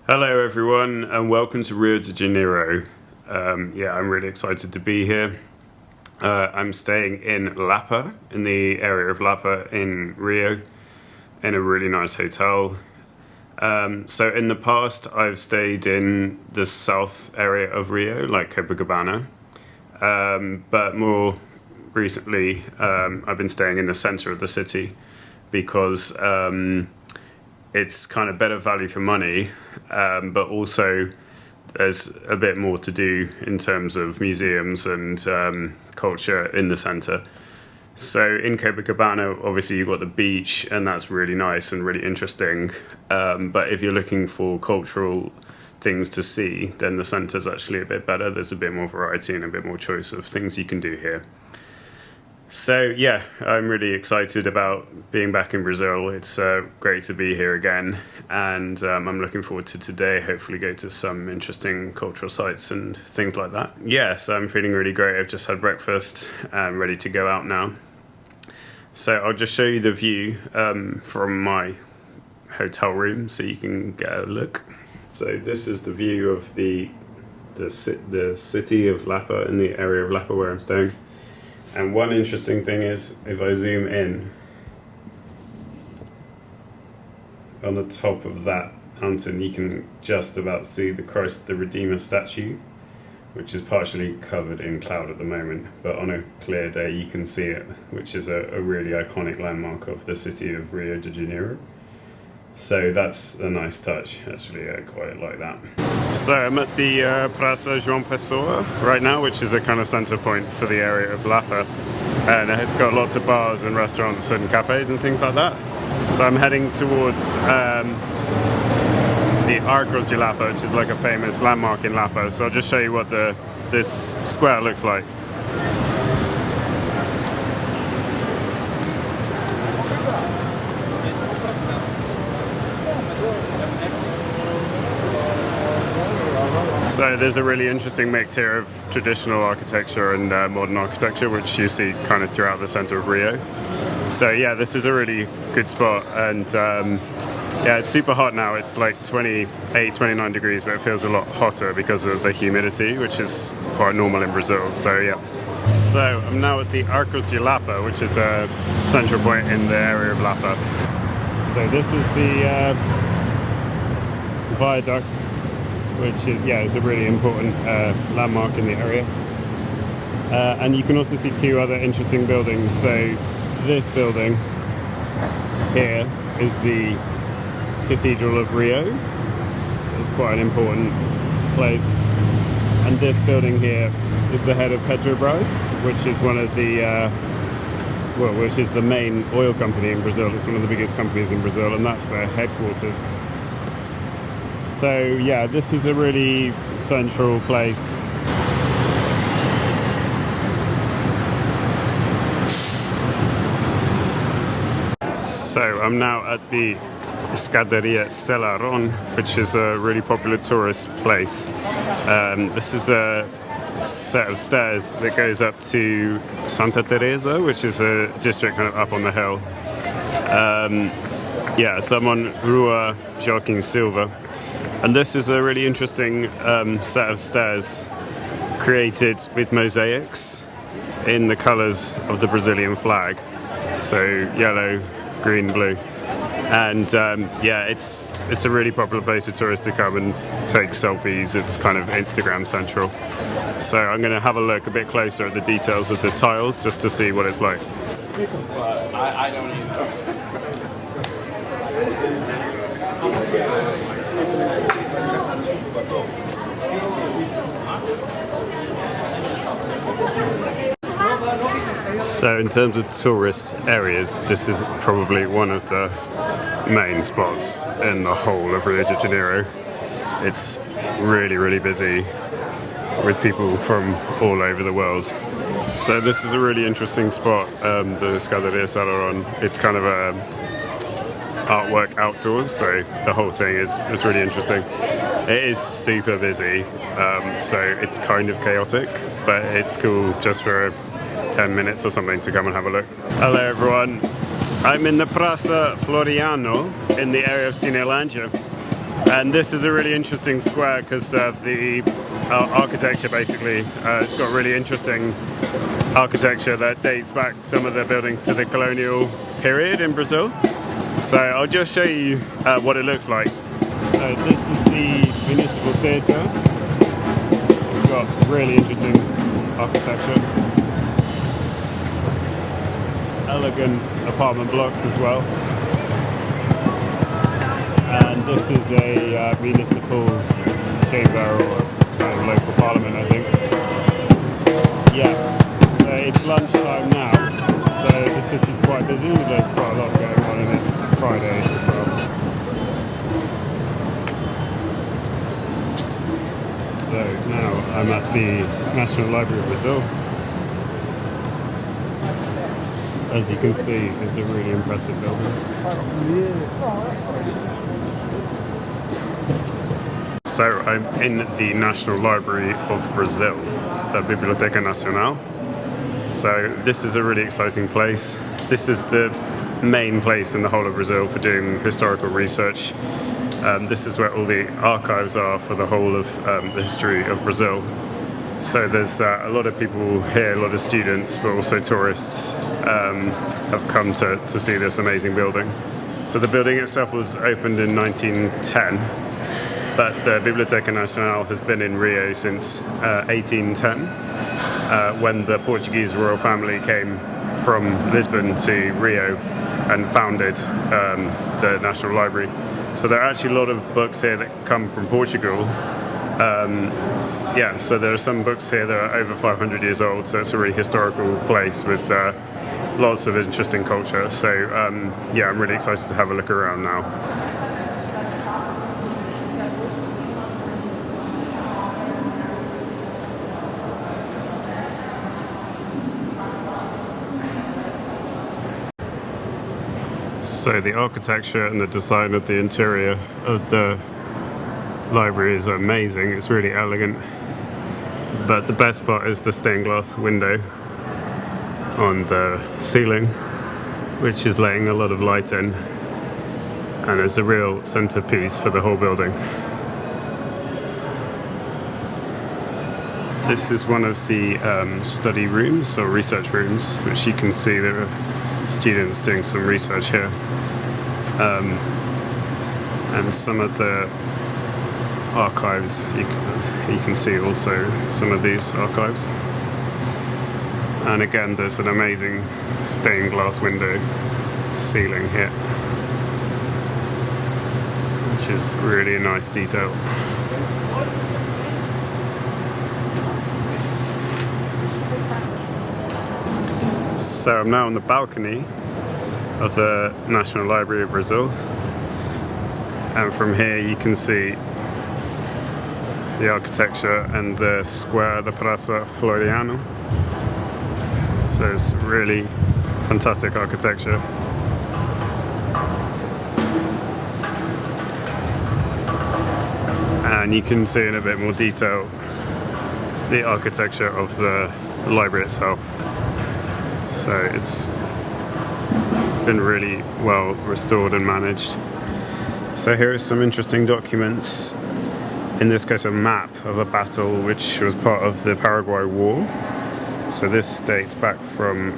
Hello everyone and welcome to Rio de Janeiro. I'm really excited to be here. I'm staying in Lapa, in the area of Lapa in Rio, in a really nice hotel. So in the past I've stayed in the south area of Rio, like Copacabana, but more recently I've been staying in the center of the city because it's kind of better value for money, but also there's a bit more to do in terms of museums and culture in the centre. So in Copacabana, obviously you've got the beach, and that's really nice and really interesting. But if you're looking for cultural things to see, then the centre's actually a bit better. There's a bit more variety and a bit more choice of things you can do here. So yeah, I'm really excited about being back in Brazil. It's great to be here again, and I'm looking forward to today. Hopefully go to some interesting cultural sites and things like that. Yeah, so I'm feeling really great. I've just had breakfast. I'm ready to go out now. So I'll just show you the view from my hotel room so you can get a look. So this is the view of the city of Lapa, in the area of Lapa where I'm staying. And one interesting thing is, if I zoom in, on the top of that mountain, you can just about see the Christ the Redeemer statue, which is partially covered in cloud at the moment, but on a clear day you can see it, which is a really iconic landmark of the city of Rio de Janeiro. So that's a nice touch, actually. I quite like that. So I'm at the Praça João Pessoa right now, which is a kind of centre point for the area of Lapa, and it's got lots of bars and restaurants and cafes and things like that. So I'm heading towards the Arcos de Lapa, which is like a famous landmark in Lapa. So I'll just show you what this square looks like. So there's a really interesting mix here of traditional architecture and modern architecture, which you see kind of throughout the center of Rio. So yeah, this is a really good spot, and yeah, it's super hot now. It's like 28, 29 degrees, but it feels a lot hotter because of the humidity, which is quite normal in Brazil. So yeah. So I'm now at the Arcos de Lapa, which is a central point in the area of Lapa. So this is the viaduct, which is a really important landmark in the area. And you can also see two other interesting buildings. So this building here is the Cathedral of Rio. It's quite an important place. And this building here is the head of Petrobras, which is one of the which is the main oil company in Brazil. It's one of the biggest companies in Brazil, and that's their headquarters. So yeah, this is a really central place. So I'm now at the Escadaria Celarón, which is a really popular tourist place. This is a set of stairs that goes up to Santa Teresa, which is a district kind of up on the hill. So I'm on Rua Joaquim Silva. And this is a really interesting set of stairs created with mosaics in the colours of the Brazilian flag. So yellow, green, blue. And it's a really popular place for tourists to come and take selfies. It's kind of Instagram central. So I'm going to have a look a bit closer at the details of the tiles just to see what it's like. I don't either. So in terms of tourist areas, this is probably one of the main spots in the whole of Rio de Janeiro. It's really, really busy with people from all over the world. So this is a really interesting spot, the Escadaria Celarón. It's kind of a artwork outdoors, so the whole thing is really interesting. It is super busy, so it's kind of chaotic, but it's cool just for 10 minutes or something to come and have a look. Hello everyone, I'm in the Praça Floriano in the area of Cinelândia, And this is a really interesting square because of the architecture, basically. It's got really interesting architecture that dates back some of the buildings to the colonial period in Brazil. So I'll just show you what it looks like. So this is the municipal theatre. It's got really interesting architecture. Elegant apartment blocks as well. And this is a municipal chamber or kind of local parliament, I think. Yeah, so it's lunchtime now, so the city's quite busy, but there's quite a lot going on, and it's Friday as well. So now I'm at the National Library of Brazil. As you can see, it's a really impressive building. So I'm in the National Library of Brazil, the Biblioteca Nacional. So this is a really exciting place. This is the main place in the whole of Brazil for doing historical research. This is where all the archives are for the whole of the history of Brazil. So there's a lot of people here, a lot of students, but also tourists have come to see this amazing building. So the building itself was opened in 1910, but the Biblioteca Nacional has been in Rio since 1810, when the Portuguese royal family came from Lisbon to Rio and founded the National Library. So there are actually a lot of books here that come from Portugal. Yeah, so there are some books here that are over 500 years old, so it's a really historical place with lots of interesting culture. So yeah, I'm really excited to have a look around now. So the architecture and the design of the interior of the library is amazing. It's really elegant. But the best part is the stained glass window on the ceiling, which is letting a lot of light in, and it's a real centerpiece for the whole building. This is one of the study rooms or research rooms, which you can see there are students doing some research here. And some of the archives, you can see also some of these archives. And again, there's an amazing stained glass window ceiling here, which is really a nice detail. So I'm now on the balcony of the National Library of Brazil, and from here you can see the architecture and the square, the Praça Floriano. So it's really fantastic architecture. And you can see in a bit more detail the architecture of the library itself. So it's been really well restored and managed. So here are some interesting documents. In this case, a map of a battle which was part of the Paraguay War. So this dates back from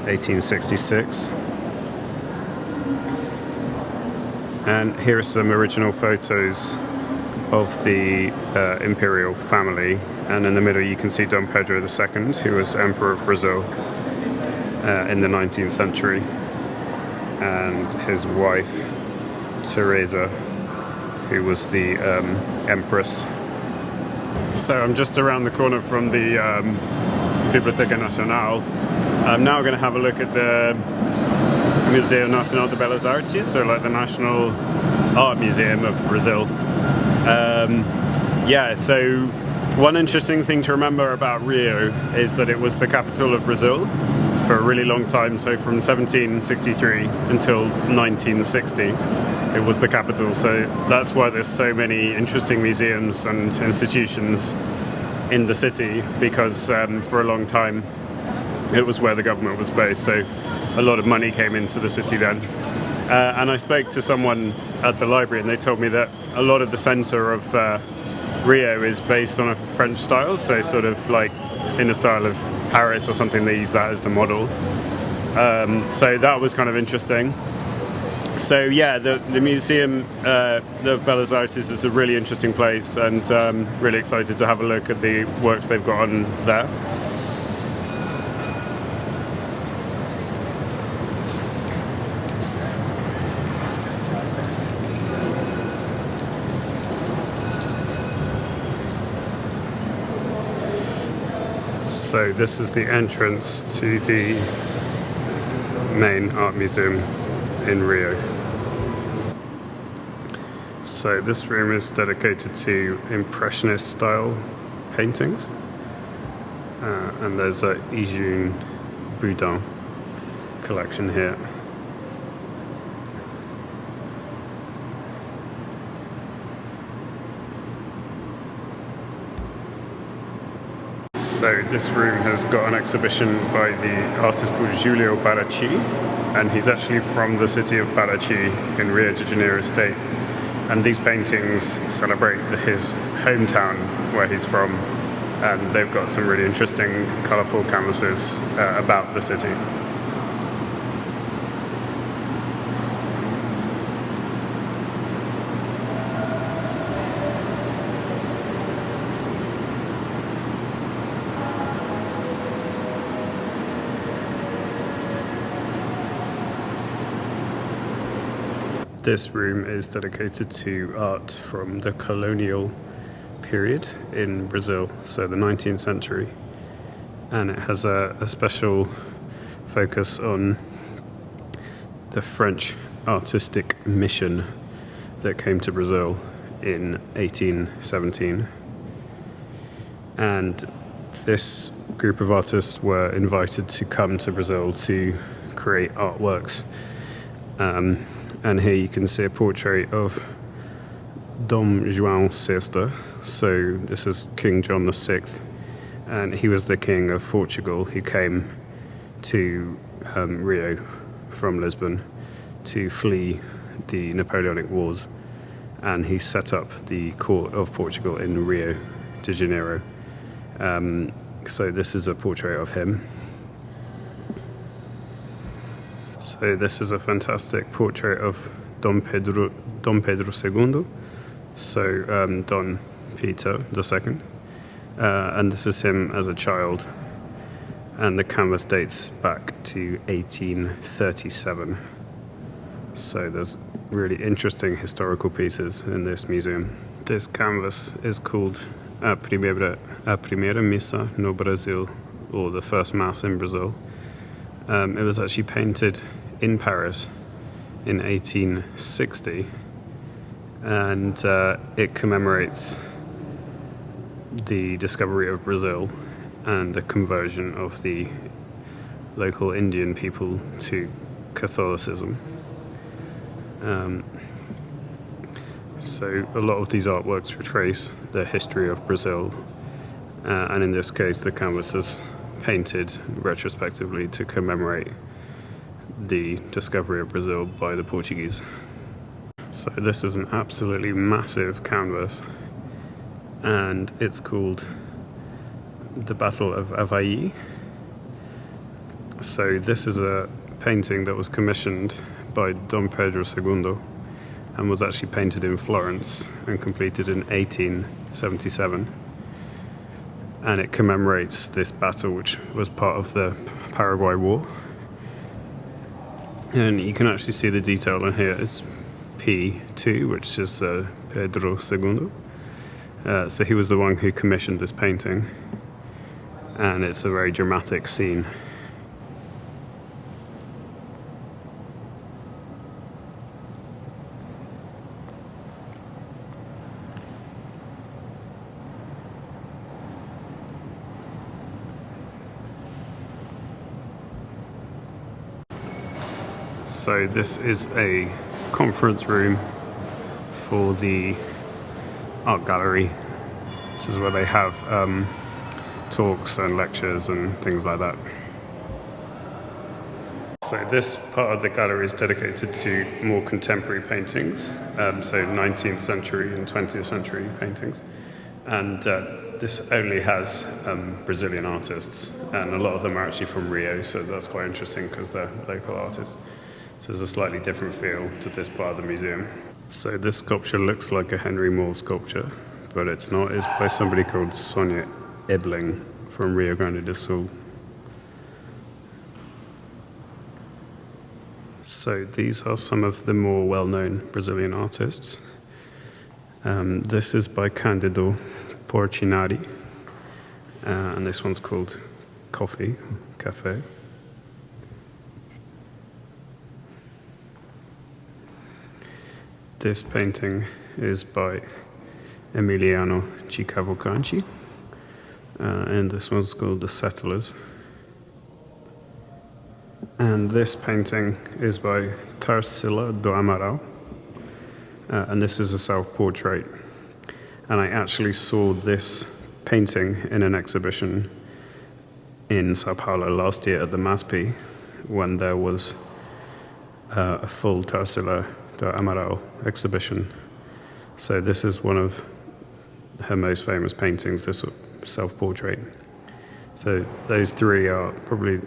1866. And here are some original photos of the imperial family. And in the middle you can see Dom Pedro II, who was Emperor of Brazil in the 19th century. And his wife, Teresa, who was the Empress. So I'm just around the corner from the Biblioteca Nacional. I'm now going to have a look at the Museu Nacional de Belas Artes, so like the National Art Museum of Brazil. Yeah, so one interesting thing to remember about Rio is that it was the capital of Brazil for a really long time. So from 1763 until 1960, it was the capital. So that's why there's so many interesting museums and institutions in the city, because for a long time it was where the government was based. So a lot of money came into the city then. And I spoke to someone at the library, and they told me that a lot of the centre of Rio is based on a French style, so sort of like in the style of Paris or something. They use that as the model. So that was kind of interesting. So yeah, the museum of Bellas Artes is a really interesting place, and really excited to have a look at the works they've got on there. So this is the entrance to the main art museum in Rio. So this room is dedicated to Impressionist style paintings, and there's a Ijun Boudin collection here. So this room has got an exhibition by the artist called Giulio Baracci, and he's actually from the city of Baracci in Rio de Janeiro state. And these paintings celebrate his hometown where he's from, and they've got some really interesting, colourful canvases about the city. This room is dedicated to art from the colonial period in Brazil, so the 19th century, and it has a special focus on the French artistic mission that came to Brazil in 1817. And this group of artists were invited to come to Brazil to create artworks. And here you can see a portrait of Dom João VI. So this is King John VI, and he was the king of Portugal who came to Rio from Lisbon to flee the Napoleonic Wars, and he set up the court of Portugal in Rio de Janeiro. So this is a portrait of him. So this is a fantastic portrait of Dom Pedro II, so Don Peter II, and this is him as a child, and the canvas dates back to 1837. So there's really interesting historical pieces in this museum. This canvas is called A Primeira Missa no Brasil, or the First Mass in Brazil. It was actually painted in Paris in 1860, and it commemorates the discovery of Brazil and the conversion of the local Indian people to Catholicism. So a lot of these artworks retrace the history of Brazil, and in this case the canvas is painted retrospectively to commemorate the discovery of Brazil by the Portuguese. So this is an absolutely massive canvas, and it's called The Battle of Avaí. So this is a painting that was commissioned by Dom Pedro II and was actually painted in Florence and completed in 1877. And it commemorates this battle, which was part of the Paraguay War. And you can actually see the detail in here. It's P2, which is Pedro II. So he was the one who commissioned this painting, and it's a very dramatic scene. So this is a conference room for the art gallery. This is where they have talks and lectures and things like that. So this part of the gallery is dedicated to more contemporary paintings, so 19th century and 20th century paintings. And this only has Brazilian artists, and a lot of them are actually from Rio, so that's quite interesting because they're local artists. So there's a slightly different feel to this part of the museum. So this sculpture looks like a Henry Moore sculpture, but it's not. It's by somebody called Sonia Ebling from Rio Grande do Sul. So these are some of the more well-known Brazilian artists. This is by Cândido Portinari, and this one's called Café. This painting is by Emiliano Cavalcanti, and this one's called The Settlers. And this painting is by Tarsila do Amaral, and this is a self-portrait. And I actually saw this painting in an exhibition in Sao Paulo last year at the MASP, when there was a full Tarsila do Amaral exhibition. So this is one of her most famous paintings, this self-portrait. So those three are probably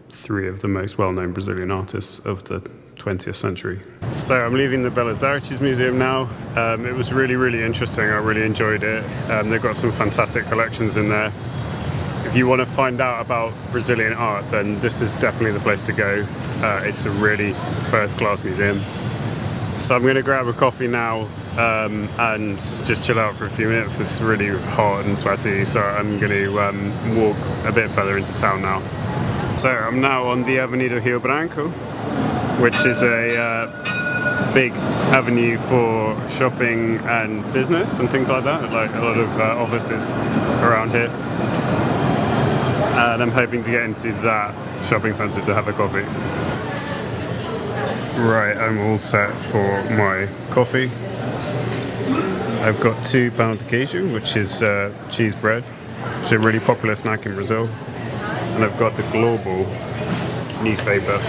three of the most well-known Brazilian artists of the 20th century. So I'm leaving the Belas Artes Museum now. It was really, really interesting. I really enjoyed it. They've got some fantastic collections in there. If you want to find out about Brazilian art, then this is definitely the place to go. It's a really first-class museum. So I'm going to grab a coffee now and just chill out for a few minutes. It's really hot and sweaty, so I'm going to walk a bit further into town now. So I'm now on the Avenida Rio Branco, which is a big avenue for shopping and business and things like that, like a lot of offices around here. And I'm hoping to get into that shopping centre to have a coffee. Right, I'm all set for my coffee. I've got 2 pão de queijo, which is cheese bread, which is a really popular snack in Brazil. And I've got the Global newspaper.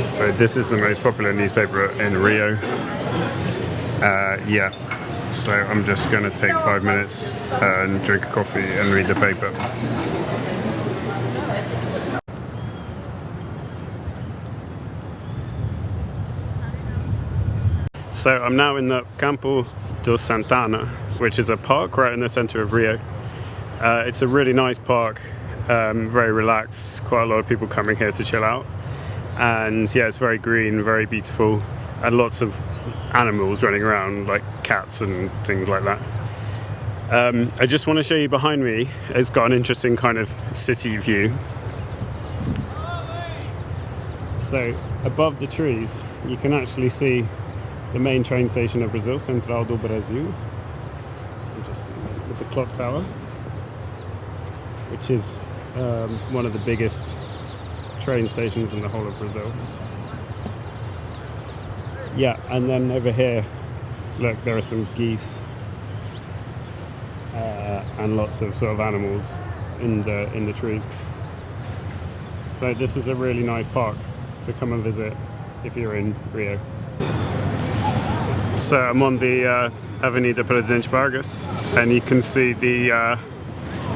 So this is the most popular newspaper in Rio. Yeah, so I'm just going to take 5 minutes and drink a coffee and read the paper. So I'm now in the Campo de Santana, which is a park right in the center of Rio. It's a really nice park, very relaxed, quite a lot of people coming here to chill out. And yeah, it's very green, very beautiful, and lots of animals running around, like cats and things like that. I just want to show you behind me, it's got an interesting kind of city view. So above the trees, you can actually see the main train station of Brazil, Central do Brasil. You just see it with the clock tower, which is one of the biggest train stations in the whole of Brazil. Yeah, and then over here, look, there are some geese and lots of sort of animals in the trees. So this is a really nice park to come and visit if you're in Rio. So I'm on the Avenida Presidente Vargas, and you can see the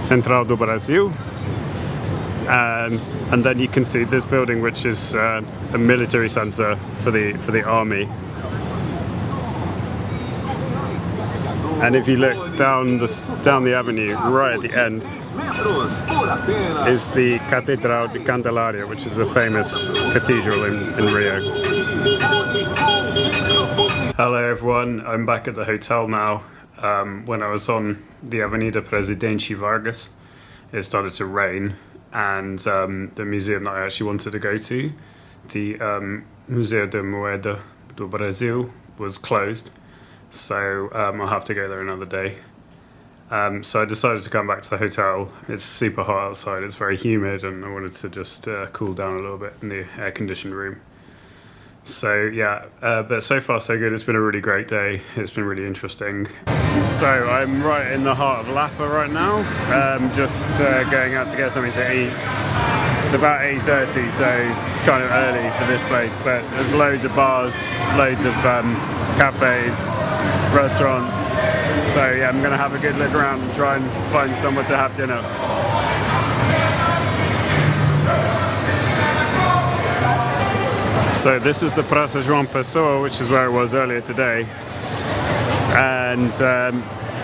Central do Brasil, and then you can see this building, which is a military center for the army. And if you look down the avenue, right at the end, is the Catedral de Candelaria, which is a famous cathedral in Rio. Hello everyone, I'm back at the hotel now. When I was on the Avenida Presidente Vargas, it started to rain, and the museum that I actually wanted to go to, the Museu de Moeda do Brasil, was closed. So I'll have to go there another day. So I decided to come back to the hotel. It's super hot outside, it's very humid, and I wanted to just cool down a little bit in the air-conditioned room. So yeah, but so far so good. It's been a really great day. It's been really interesting. So I'm right in the heart of Lapa right now, just going out to get something to eat. It's about 8:30, so it's kind of early for this place, but there's loads of bars, loads of cafes, restaurants. So yeah, I'm gonna have a good look around and try and find somewhere to have dinner. So this is the Praça João Pessoa, which is where I was earlier today. And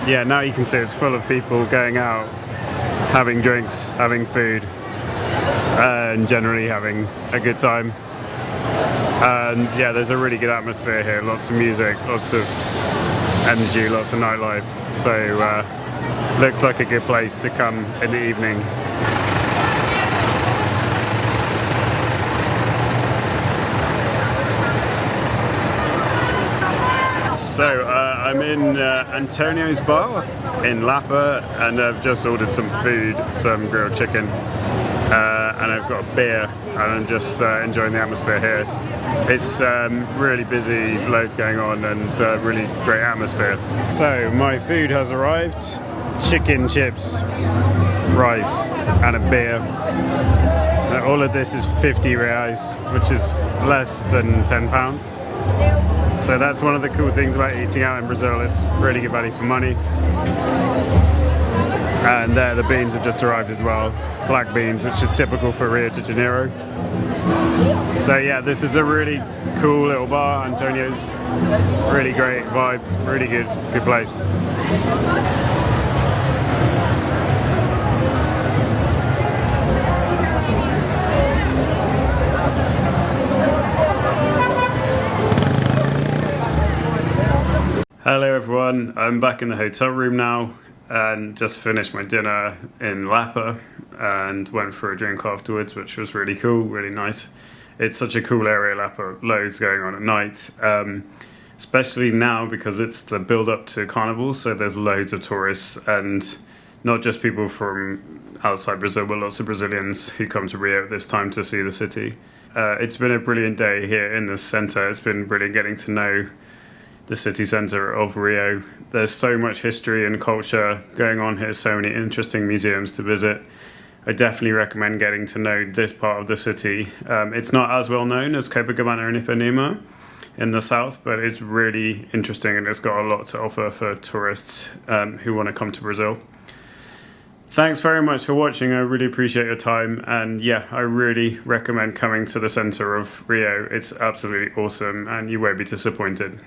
yeah, now you can see it's full of people going out, having drinks, having food, and generally having a good time. And yeah, there's a really good atmosphere here, lots of music, lots of energy, lots of nightlife. So looks like a good place to come in the evening. So I'm in Antonio's bar in Lapa, and I've just ordered some food, some grilled chicken, and I've got a beer, and I'm just enjoying the atmosphere here. It's really busy, loads going on, and really great atmosphere. So my food has arrived: chicken, chips, rice, and a beer. All of this is 50 reais, which is less than £10. So that's one of the cool things about eating out in Brazil. It's really good value for money. And there, the beans have just arrived as well. Black beans, which is typical for Rio de Janeiro. So yeah, this is a really cool little bar, Antonio's. Really great vibe, really good place. Hello everyone, I'm back in the hotel room now and just finished my dinner in Lapa and went for a drink afterwards, which was really cool, really nice. It's such a cool area, Lapa, loads going on at night, especially now because it's the build up to Carnival, so there's loads of tourists and not just people from outside Brazil, but lots of Brazilians who come to Rio at this time to see the city. It's been a brilliant day here in the centre. It's been brilliant getting to know the city centre of Rio. There's so much history and culture going on here, so many interesting museums to visit. I definitely recommend getting to know this part of the city. It's not as well known as Copacabana and Ipanema in the south, but it's really interesting and it's got a lot to offer for tourists who want to come to Brazil. Thanks very much for watching. I really appreciate your time, and yeah, I really recommend coming to the centre of Rio. It's absolutely awesome and you won't be disappointed.